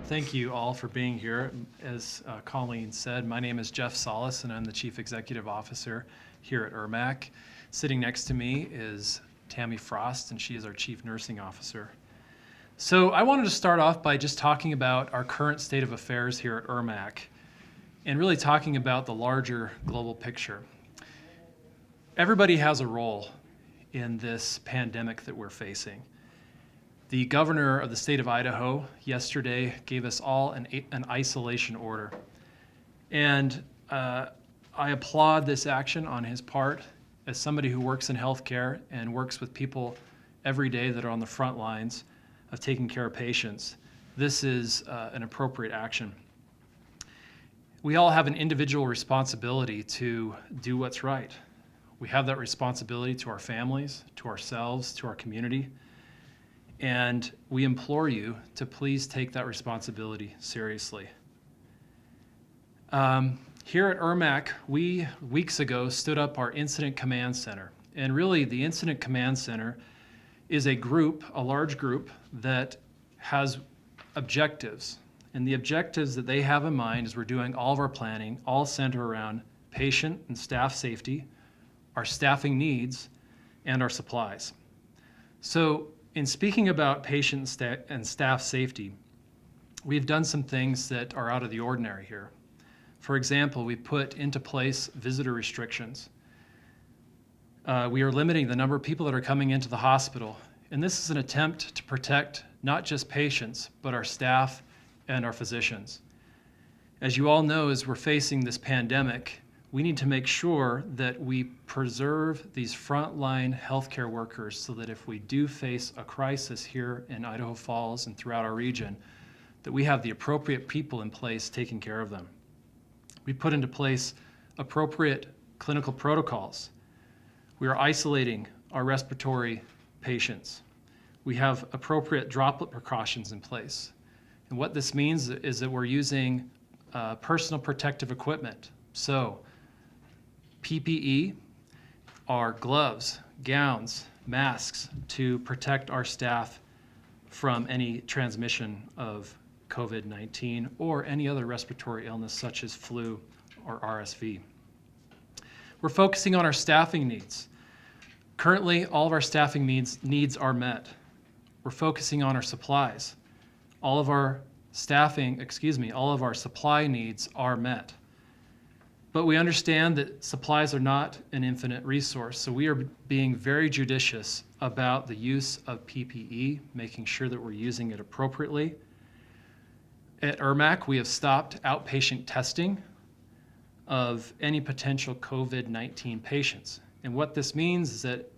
Thank you all for being here. As Colleen said, my name is Jeff Sollis, and I'm the Chief Executive Officer here at EIRMC. Sitting next to me is Tammy Frost, and she is our Chief Nursing Officer. So I wanted to start off by just talking about our current state of affairs here at EIRMC, and really talking about the larger global picture. Everybody has a role in this pandemic that we're facing. The governor of the state of Idaho yesterday gave us all an isolation order. And I applaud this action on his part as somebody who works in healthcare and works with people every day that are on the front lines of taking care of patients. This is an appropriate action. We all have an individual responsibility to do what's right. We have that responsibility to our families, to ourselves, to our community. And we implore you to please take that responsibility seriously. Here at EIRMC, we weeks ago stood up our Incident Command Center. And really, the Incident Command Center is a large group that has objectives. And the objectives that they have in mind as we're doing all of our planning, all center around patient and staff safety, our staffing needs, and our supplies. So, in speaking about patient and staff safety, we've done some things that are out of the ordinary here. For example, we put into place visitor restrictions. We are limiting the number of people that are coming into the hospital, and this is an attempt to protect not just patients, but our staff and our physicians. As you all know, as we're facing this pandemic, we need to make sure that we preserve these frontline healthcare workers so that if we do face a crisis here in Idaho Falls and throughout our region, that we have the appropriate people in place taking care of them. We put into place appropriate clinical protocols. We are isolating our respiratory patients. We have appropriate droplet precautions in place. And what this means is that we're using personal protective equipment. So, PPE are gloves, gowns, masks to protect our staff from any transmission of COVID-19 or any other respiratory illness such as flu or RSV. We're focusing on our staffing needs. Currently, all of our staffing needs are met. We're focusing on our supplies. All of our supply needs are met. But we understand that supplies are not an infinite resource, so we are being very judicious about the use of PPE, making sure that we're using it appropriately. At EIRMC, we have stopped outpatient testing of any potential COVID-19 patients. And what this means is that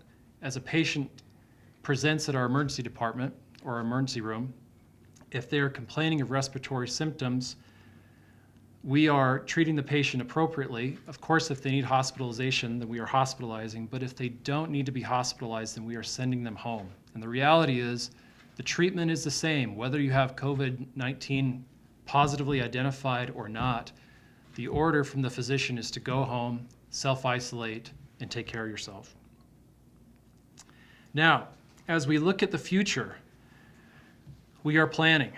as a patient presents at our emergency department or our emergency room, if they're complaining of respiratory symptoms, we are treating the patient appropriately. Of course, if they need hospitalization, then we are hospitalizing. But if they don't need to be hospitalized, then we are sending them home. And the reality is the treatment is the same, whether you have COVID-19 positively identified or not. The order from the physician is to go home, self-isolate, and take care of yourself. Now, as we look at the future, we are planning.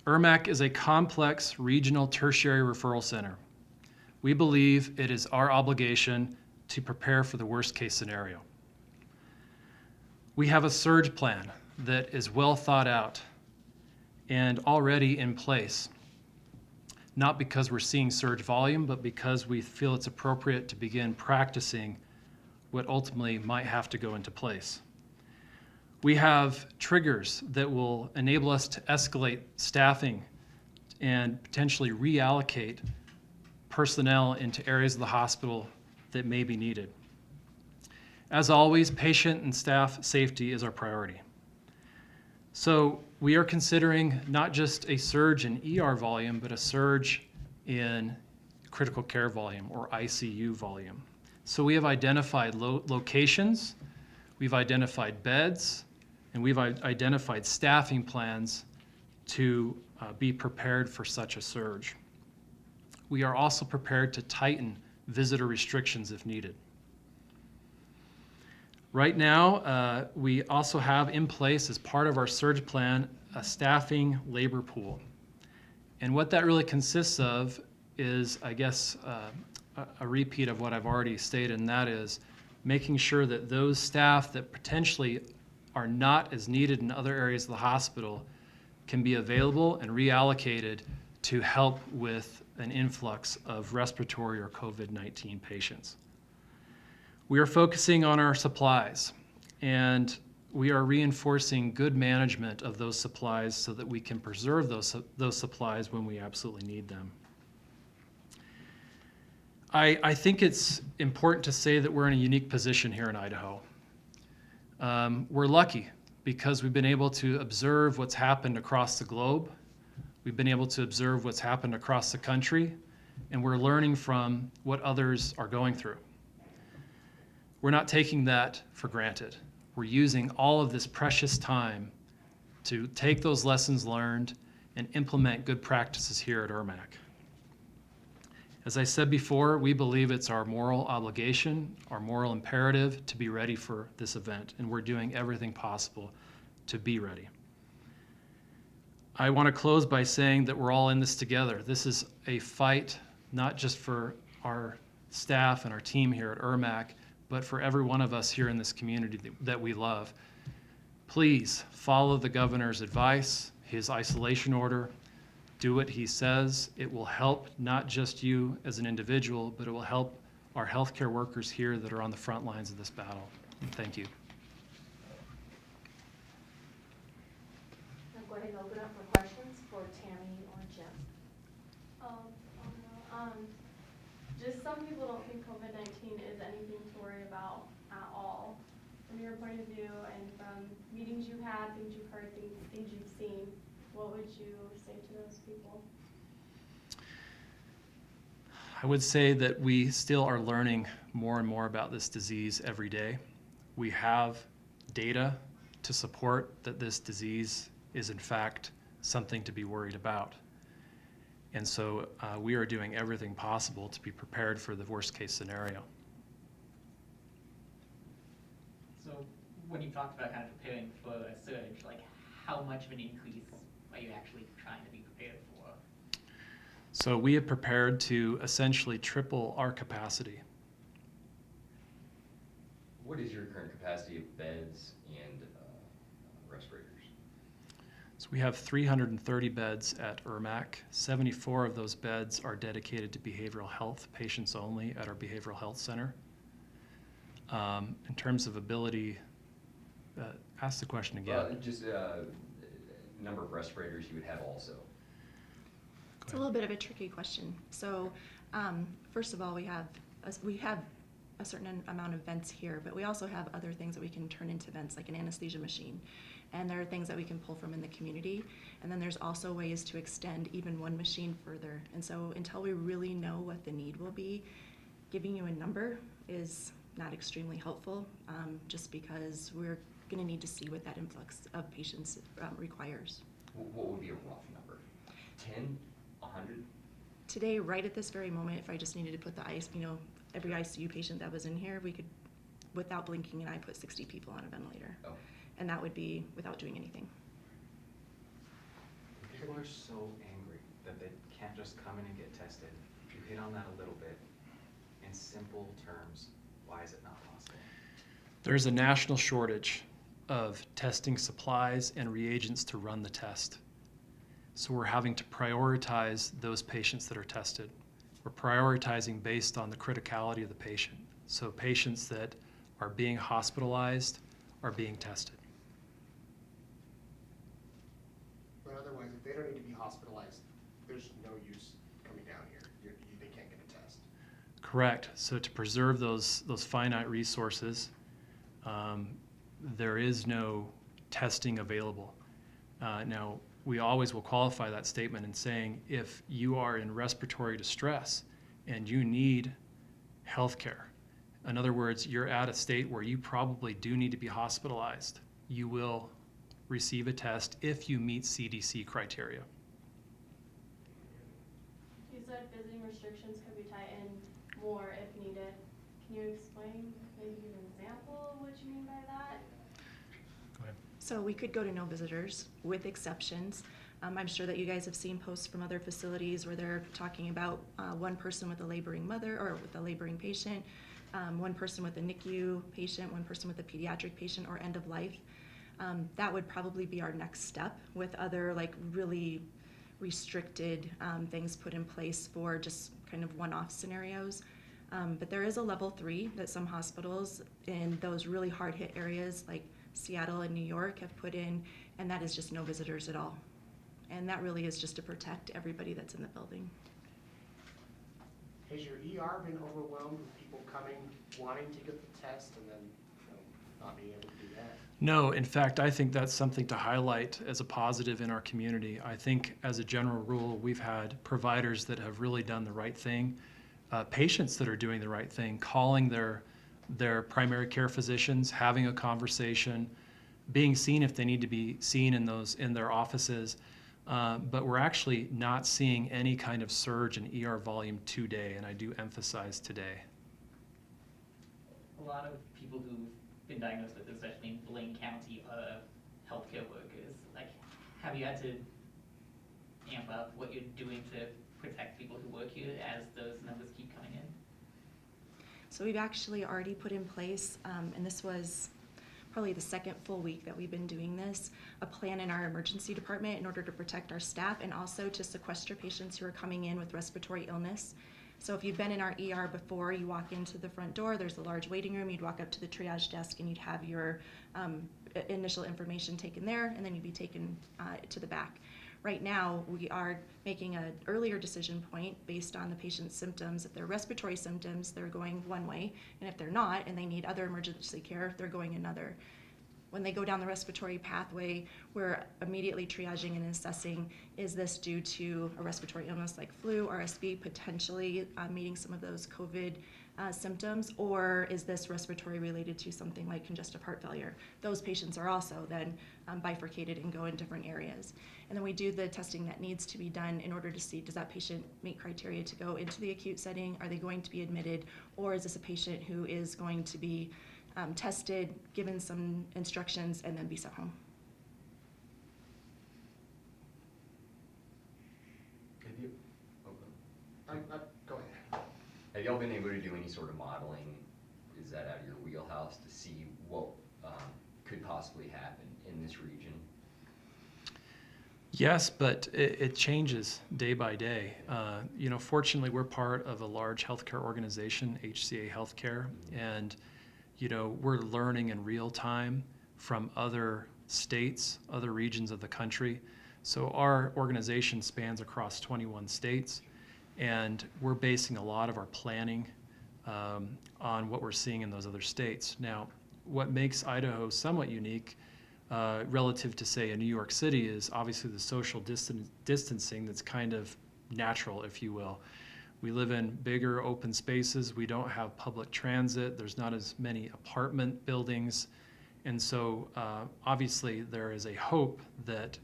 EIRMC is a complex regional tertiary referral center. We believe it is our obligation to prepare for the worst case scenario. We have a surge plan that is well thought out and already in place, not because we're seeing surge volume, but because we feel it's appropriate to begin practicing what ultimately might have to go into place. We have triggers that will enable us to escalate staffing and potentially reallocate personnel into areas of the hospital that may be needed. As always, patient and staff safety is our priority. So we are considering not just a surge in ER volume, but a surge in critical care volume or ICU volume. So we have identified locations, we've identified beds, and we've identified staffing plans to be prepared for such a surge. We are also prepared to tighten visitor restrictions if needed. Right now, we also have in place as part of our surge plan a staffing labor pool. And what that really consists of is, I guess, a repeat of what I've already stated, and that is making sure that those staff that potentially are not as needed in other areas of the hospital can be available and reallocated to help with an influx of respiratory or COVID-19 patients. We are focusing on our supplies, and we are reinforcing good management of those supplies so that we can preserve those supplies when we absolutely need them. I think it's important to say that we're in a unique position here in Idaho. We're lucky because we've been able to observe what's happened across the globe. We've been able to observe what's happened across the country, and we're learning from what others are going through. We're not taking that for granted. We're using all of this precious time to take those lessons learned and implement good practices here at EIRMC. As I said before, we believe it's our moral obligation, our moral imperative to be ready for this event, and we're doing everything possible to be ready. I want to close by saying that we're all in this together. This is a fight not just for our staff and our team here at EIRMC, but for every one of us here in this community that we love. Please follow the governor's advice, his isolation order. Do what he says. It will help not just you as an individual, but it will help our healthcare workers here that are on the front lines of this battle. Thank you. I'll go ahead and open up for questions for Tammy or Jeff. Just some people don't think COVID-19 is anything to worry about at all. From your point of view and from meetings you've had, things you've heard, things you've seen, what would you say to those people? I would say that we still are learning more and more about this disease every day. We have data to support that this disease is in fact something to be worried about. And so we are doing everything possible to be prepared for the worst case scenario. So when you talked about kind of preparing for a surge, like how much of an increase are you actually trying to be prepared for? So we have prepared to essentially triple our capacity. What is your current capacity of beds and respirators? So we have 330 beds at EIRMC. 74 of those beds are dedicated to behavioral health patients only at our behavioral health center. In terms of ability, ask the question again. Just number of respirators you would have also. It's a little bit of a tricky question. So first of all, we have a certain amount of vents here, but we also have other things that we can turn into vents, like an anesthesia machine. And there are things that we can pull from in the community. And then there's also ways to extend even one machine further. And so until we really know what the need will be, giving you a number is not extremely helpful, just because we're going to need to see what that influx of patients requires. What would be a rough number? 10? 100? Today, right at this very moment, if I just needed to put every ICU patient that was in here, we could, without blinking an eye, put 60 people on a ventilator. Oh. And that would be without doing anything. People are so angry that they can't just come in and get tested. You hit on that a little bit. In simple terms, why is it not possible? There's a national shortage of testing supplies and reagents to run the test. So we're having to prioritize those patients that are tested. We're prioritizing based on the criticality of the patient. So patients that are being hospitalized are being tested. But otherwise, if they don't need to be hospitalized, there's no use coming down here. They can't get a test. Correct. So to preserve those finite resources, there is no testing available. Now, we always will qualify that statement in saying if you are in respiratory distress and you need health care, in other words, you're at a state where you probably do need to be hospitalized, you will receive a test if you meet CDC criteria. You said visiting restrictions could be tightened more if needed. Can you explain, maybe give an example of what you mean by that? Go ahead. So we could go to no visitors with exceptions. I'm sure that you guys have seen posts from other facilities where they're talking about one person with a laboring mother or with a laboring patient, one person with a NICU patient, one person with a pediatric patient, or end of life. That would probably be our next step with other like really restricted things put in place for just kind of one-off scenarios. But there is a level 3 that some hospitals in those really hard-hit areas like Seattle and New York have put in, and that is just no visitors at all. And that really is just to protect everybody that's in the building. Has your ER been overwhelmed with people coming, wanting to get the test, and then, not being able to do that? No, in fact, I think that's something to highlight as a positive in our community. I think as a general rule, we've had providers that have really done the right thing, patients that are doing the right thing, calling their primary care physicians, having a conversation, being seen if they need to be seen in their offices. But we're actually not seeing any kind of surge in ER volume today, and I do emphasize today. A lot of people who've been diagnosed with, especially in Blaine County, are healthcare workers. Like, have you had to amp up what you're doing to protect people who work here as those numbers keep coming in? So we've actually already put in place, and this was probably the second full week that we've been doing this, a plan in our emergency department in order to protect our staff and also to sequester patients who are coming in with respiratory illness. So if you've been in our ER before, you walk into the front door, there's a large waiting room, you'd walk up to the triage desk and you'd have your initial information taken there, and then you'd be taken to the back. Right now, we are making an earlier decision point based on the patient's symptoms. If they're respiratory symptoms, they're going one way, and if they're not and they need other emergency care, they're going another. When they go down the respiratory pathway, we're immediately triaging and assessing, is this due to a respiratory illness like flu, RSV, potentially meeting some of those COVID symptoms, or is this respiratory related to something like congestive heart failure? Those patients are also then bifurcated and go in different areas. And then we do the testing that needs to be done in order to see, does that patient meet criteria to go into the acute setting? Are they going to be admitted? Or is this a patient who is going to be tested, given some instructions, and then be sent home? Have you, Go ahead. have y'all been able to do any sort of modeling? Is that out of your wheelhouse to see what could possibly happen in this region? Yes, but it changes day by day. Fortunately, we're part of a large healthcare organization, HCA Healthcare, and we're learning in real time from other states, other regions of the country. So our organization spans across 21 states, and we're basing a lot of our planning on what we're seeing in those other states. Now, what makes Idaho somewhat unique relative to, say, a New York City is obviously the social distancing that's kind of natural, if you will. We live in bigger open spaces. We don't have public transit. There's not as many apartment buildings. And so obviously there is a hope that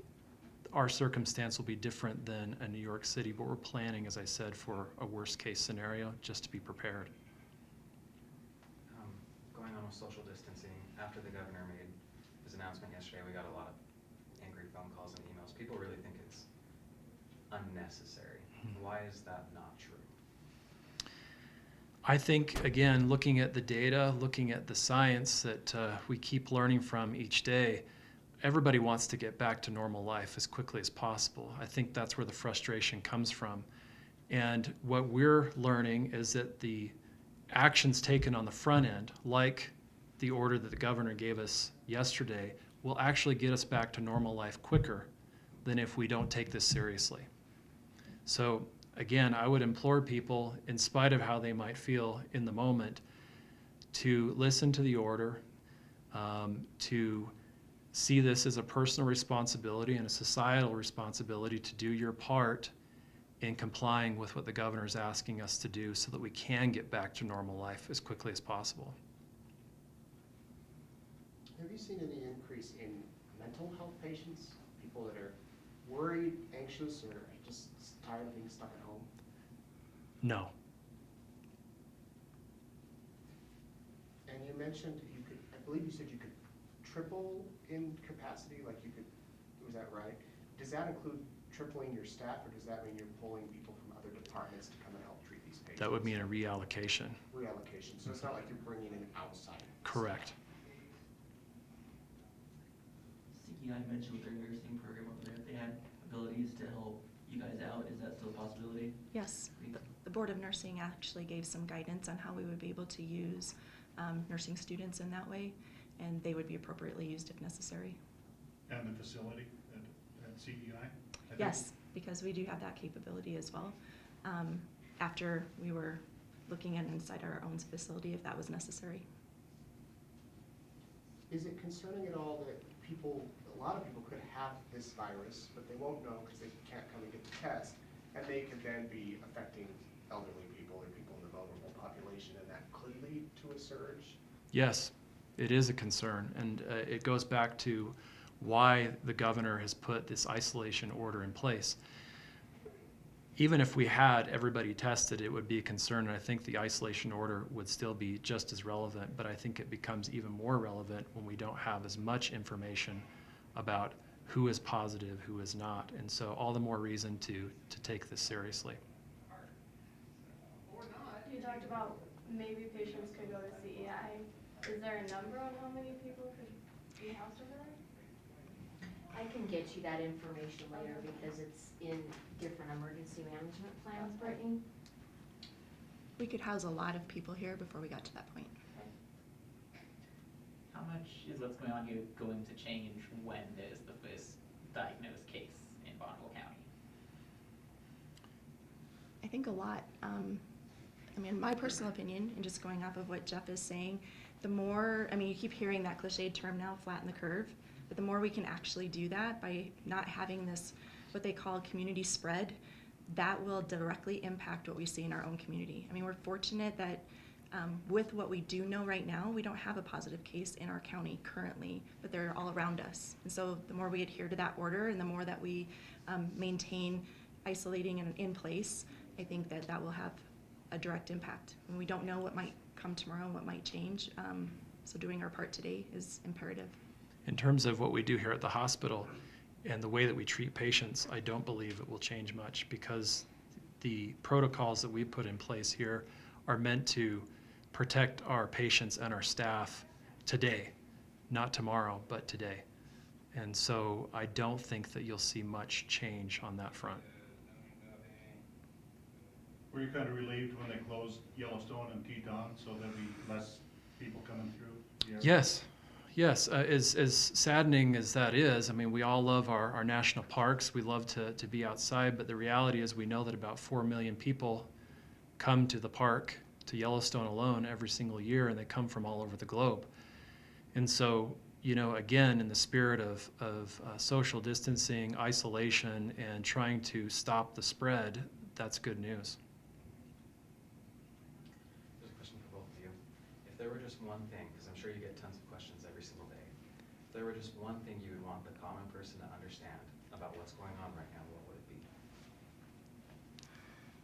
our circumstance will be different than a New York City, but we're planning, as I said, for a worst case scenario just to be prepared. Going on with social distancing, after the governor made his announcement yesterday, we got a lot of angry phone calls and emails. People really think it's unnecessary. Why is that not true? I think, again, looking at the data, looking at the science that we keep learning from each day, everybody wants to get back to normal life as quickly as possible. I think that's where the frustration comes from. And what we're learning is that the actions taken on the front end, like the order that the governor gave us yesterday, will actually get us back to normal life quicker than if we don't take this seriously. So again, I would implore people, in spite of how they might feel in the moment, to listen to the order, to see this as a personal responsibility and a societal responsibility to do your part in complying with what the governor is asking us to do so that we can get back to normal life as quickly as possible. Have you seen any increase in mental health patients? People that are worried, anxious, or just tired of being stuck at home? No. And you mentioned I believe you said you could triple in capacity, like you could, was that right? Does that include tripling your staff, or does that mean you're pulling people from other departments to come and help treat these patients? That would mean a reallocation. Reallocation, so it's not like you're bringing in outside. Correct. CEI mentioned with their nursing program over there, if they had abilities to help you guys out, is that still a possibility? Yes, the Board of Nursing actually gave some guidance on how we would be able to use nursing students in that way, and they would be appropriately used if necessary. And the facility at CEI? I think? Yes, because we do have that capability as well. After we were looking at inside our own facility if that was necessary. Is it concerning at all that a lot of people could have this virus, but they won't know because they can't come and get the test, and they could then be affecting elderly people or people in the vulnerable population, and that could lead to a surge? Yes, it is a concern, and it goes back to why the governor has put this isolation order in place. Even if we had everybody tested, it would be a concern, and I think the isolation order would still be just as relevant, but I think it becomes even more relevant when we don't have as much information about who is positive, who is not, and so all the more reason to take this seriously. You talked about maybe patients could go to CEI. Is there a number on how many people could be housed over there? I can get you that information later because it's in different emergency management plans, Brittany. We could house a lot of people here before we got to that point. How much is what's going on here going to change when there's the first diagnosed case in Bonneville County? I think a lot. I mean, my personal opinion, and just going off of what Jeff is saying, the more, I mean, you keep hearing that cliched term now, flatten the curve, but the more we can actually do that by not having this, what they call community spread, that will directly impact what we see in our own community. I mean, we're fortunate that with what we do know right now, we don't have a positive case in our county currently, but they're all around us. And so the more we adhere to that order and the more that we maintain isolating and in place, I think that that will have a direct impact. And we don't know what might come tomorrow and what might change. So doing our part today is imperative. In terms of what we do here at the hospital and the way that we treat patients, I don't believe it will change much because the protocols that we put in place here are meant to protect our patients and our staff today, not tomorrow, but today. And so I don't think that you'll see much change on that front. Were you kind of relieved when they closed Yellowstone and Teton, so there'll be less people coming through the area? Yes, yes. As saddening as that is, I mean, we all love our national parks. We love to be outside, but the reality is we know that about 4 million people come to the park, to Yellowstone alone, every single year, and they come from all over the globe. And so, you know, again, in the spirit of social distancing, isolation, and trying to stop the spread, that's good news. There's a question for both of you. If there were just one thing, because I'm sure you get tons of questions every single day, if there were just one thing you would want the common person to understand about what's going on right now, what would it be?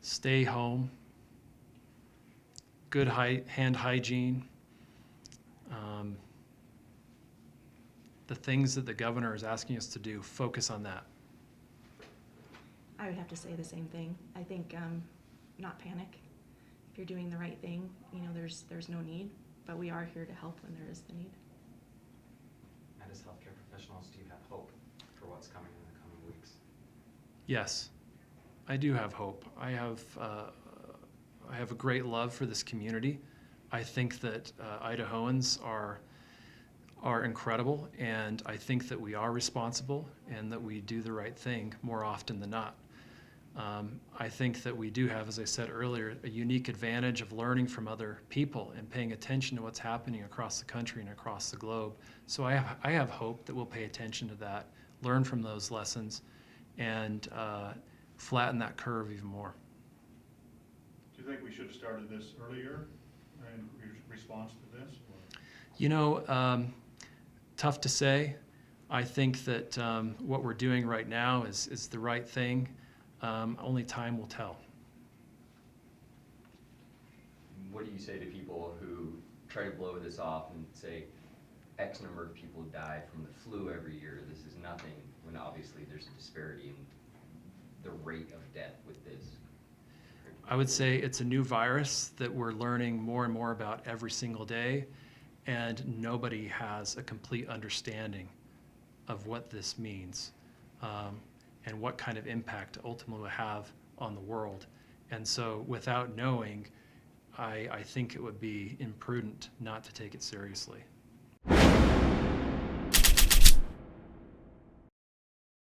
Stay home. Good hand hygiene. The things that the governor is asking us to do, focus on that. I would have to say the same thing. I think not panic. If you're doing the right thing, you know, there's no need, but we are here to help when there is the need. And as healthcare professionals, do you have hope for what's coming in the coming weeks? Yes, I do have hope. I have a great love for this community. I think that Idahoans are incredible, and I think that we are responsible and that we do the right thing more often than not. I think that we do have, as I said earlier, a unique advantage of learning from other people and paying attention to what's happening across the country and across the globe. So I have hope that we'll pay attention to that, learn from those lessons, and flatten that curve even more. Do you think we should have started this earlier in response to this? Or? You know, tough to say. I think that what we're doing right now is the right thing. Only time will tell. What do you say to people who try to blow this off and say, X number of people die from the flu every year, this is nothing, when obviously there's a disparity in the rate of death with this. I would say it's a new virus that we're learning more and more about every single day, and nobody has a complete understanding of what this means, and what kind of impact ultimately will have on the world. And so without knowing, I think it would be imprudent not to take it seriously.